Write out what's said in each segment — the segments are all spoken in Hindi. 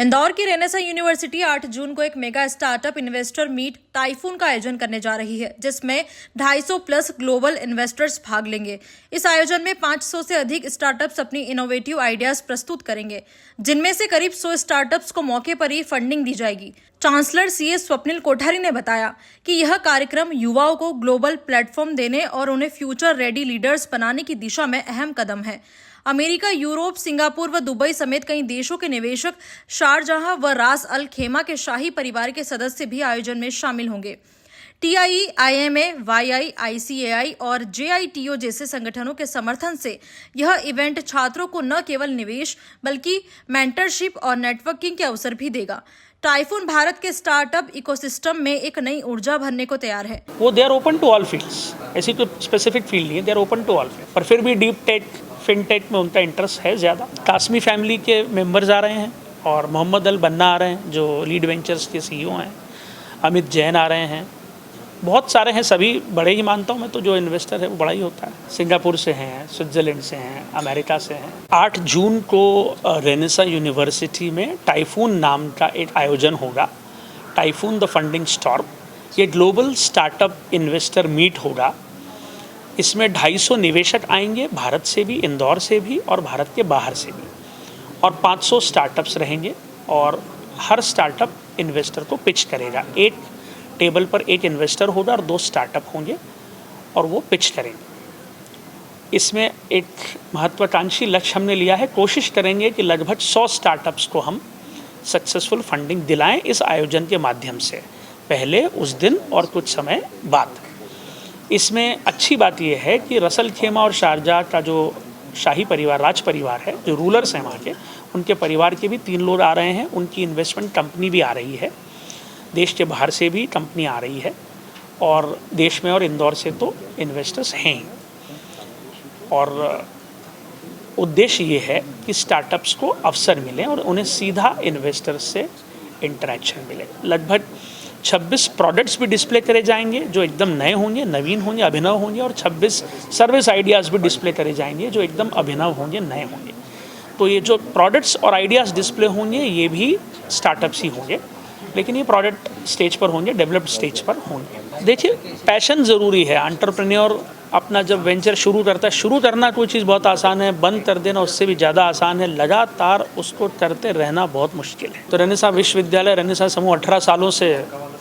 इंदौर की रेनेसा यूनिवर्सिटी 8 जून को एक mega startup investor meet typhoon का आयोजन करने जा रही है, जिसमें 250 प्लस ग्लोबल इन्वेस्टर्स भाग लेंगे। इस आयोजन में 500 से अधिक स्टार्टअप्स अपनी इनोवेटिव आइडियाज प्रस्तुत करेंगे, जिनमें से करीब 100 स्टार्टअप्स को मौके पर ही फंडिंग दी जाएगी। चांसलर सीए स्वप्निल कोठारी ने बताया कि यह कार्यक्रम युवाओं को ग्लोबल प्लेटफॉर्म देने और उन्हें फ्यूचर रेडी लीडर्स बनाने की दिशा में अहम कदम है। अमेरिका, यूरोप, सिंगापुर व दुबई समेत कई देशों के निवेशक, शारजहां व रास अल खेमा के शाही परिवार के सदस्य भी आयोजन में शामिल होंगे। टीआई, आईएमए, वाईआई, आईसीएआई और जेआईटीओ जैसे संगठनों के समर्थन से यह इवेंट छात्रों को न केवल निवेश बल्कि मेंटरशिप और नेटवर्किंग के अवसर भी देगा। टाइफून भारत के स्टार्टअप इकोसिस्टम में एक नई ऊर्जा भरने को तैयार है। वो they are open to all fields, ऐसी कोई स्पेसिफिक फील्ड नहीं है, they are open to all field. पर फिर भी डीप टेक, फिनटेक में उनका इंटरेस्ट है ज़्यादा। कासमी फैमिली के मेंबर्स आ रहे हैं और मोहम्मद अल बन्ना आ रहे हैं जो लीड वेंचर्स के सीईओ हैं। अमित जैन आ रहे हैं, बहुत सारे हैं, सभी बड़े ही मानता हूँ मैं तो। जो इन्वेस्टर है वो बड़ा ही होता है। सिंगापुर से हैं, स्विट्ज़रलैंड से हैं, अमेरिका से हैं। 8 जून को रेनेसा यूनिवर्सिटी में टाइफून नाम का एक आयोजन होगा, टाइफून द फंडिंग स्टॉर्म। ये ग्लोबल स्टार्टअप इन्वेस्टर मीट होगा। इसमें 250 निवेशक आएंगे, भारत से भी, इंदौर से भी और भारत के बाहर से भी, और 500 स्टार्टअप्स रहेंगे और हर स्टार्टअप इन्वेस्टर को पिच करेगा। एक टेबल पर एक इन्वेस्टर होगा और 2 स्टार्टअप होंगे और वो पिच करेंगे। इसमें एक महत्वाकांक्षी लक्ष्य हमने लिया है, कोशिश करेंगे कि लगभग 100 स्टार्टअप्स को हम सक्सेसफुल फंडिंग दिलाएं इस आयोजन के माध्यम से, पहले, उस दिन और कुछ समय बाद। इसमें अच्छी बात यह है कि रसल खेमा और शारजाह का जो शाही परिवार, राज परिवार है, जो रूलर्स हैं वहाँ के, उनके परिवार के भी 3 लोग आ रहे हैं। उनकी इन्वेस्टमेंट कंपनी भी आ रही है, देश के बाहर से भी कंपनी आ रही है, और देश में और इंदौर से तो इन्वेस्टर्स हैं। और उद्देश्य ये है कि स्टार्टअप्स को अवसर मिले और उन्हें सीधा इन्वेस्टर्स से इंटरेक्शन मिले। लगभग 26 प्रोडक्ट्स भी डिस्प्ले करे जाएंगे जो एकदम नए होंगे, नवीन होंगे, अभिनव होंगे, और 26 सर्विस आइडियाज़ भी डिस्प्ले करे जाएंगे जो एकदम अभिनव होंगे, नए होंगे। तो ये जो प्रोडक्ट्स और आइडियाज़ डिस्प्ले होंगे ये भी स्टार्टअप्स ही होंगे, लेकिन ये प्रोडक्ट स्टेज पर होंगे, डेवलप्ड स्टेज पर होंगे। देखिए, पैशन ज़रूरी है। एंटरप्रेन्योर अपना जब वेंचर शुरू करता है, शुरू करना कोई चीज़ बहुत आसान है, बंद कर देना उससे भी ज़्यादा आसान है, लगातार उसको करते रहना बहुत मुश्किल है। तो रेनेसा विश्वविद्यालय, रेनेसा समूह 18 सालों से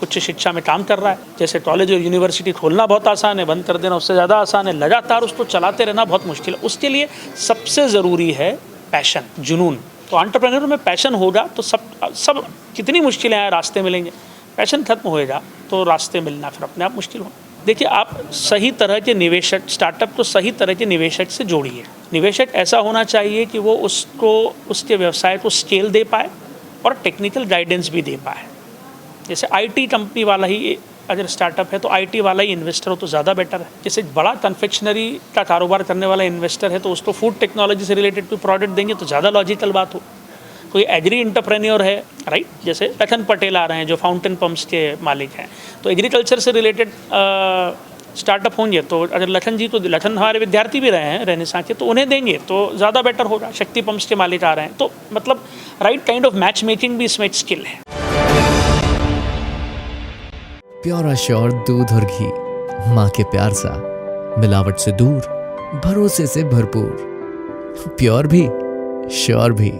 उच्च शिक्षा में काम कर रहा है। जैसे कॉलेज और यूनिवर्सिटी खोलना बहुत आसान है, बंद कर देना उससे ज़्यादा आसान है, लगातार उसको चलाते रहना बहुत मुश्किल है। उसके लिए सबसे ज़रूरी है पैशन, जुनून। तो एंटरप्रेन्योर में पैशन होगा तो सब कितनी मुश्किलें आए रास्ते मिलेंगे। पैशन खत्म होएगा तो रास्ते मिलना फिर अपने आप मुश्किल होगा। देखिए, आप सही तरह के निवेशक, स्टार्टअप को सही तरह के निवेशक से जोड़िए। निवेशक ऐसा होना चाहिए कि वो उसको, उसके व्यवसाय को स्केल दे पाए और टेक्निकल गाइडेंस भी दे पाए। जैसे आईटी कंपनी वाला ही अगर स्टार्टअप है तो आईटी वाला ही इन्वेस्टर हो तो ज़्यादा बेटर है। जैसे बड़ा कन्फेक्शनरी का कारोबार करने वाला इन्वेस्टर है तो उसको फूड टेक्नोलॉजी से रिलेटेड कोई प्रोडक्ट देंगे तो ज़्यादा लॉजिकल बात हो। कोई एग्री इंटरप्रेन्योर है, राइट, जैसे लखन पटेल आ रहे हैं जो फाउंटेन पम्प्स के मालिक हैं, तो एग्रीकल्चर से रिलेटेड स्टार्टअप होंगे तो अगर लखन जी, तो लखन हमारे विद्यार्थी भी रहे हैं रेनेसा के, तो उन्हें देंगे तो ज़्यादा बेटर होगा। शक्ति पम्प्स के मालिक आ रहे हैं, तो मतलब right kind of match making भी इसमें एक स्किल है। प्योर एश्योर दूध और घी, माँ के प्यार सा, मिलावट से दूर, भरोसे से भरपूर, प्योर भी, श्योर भी।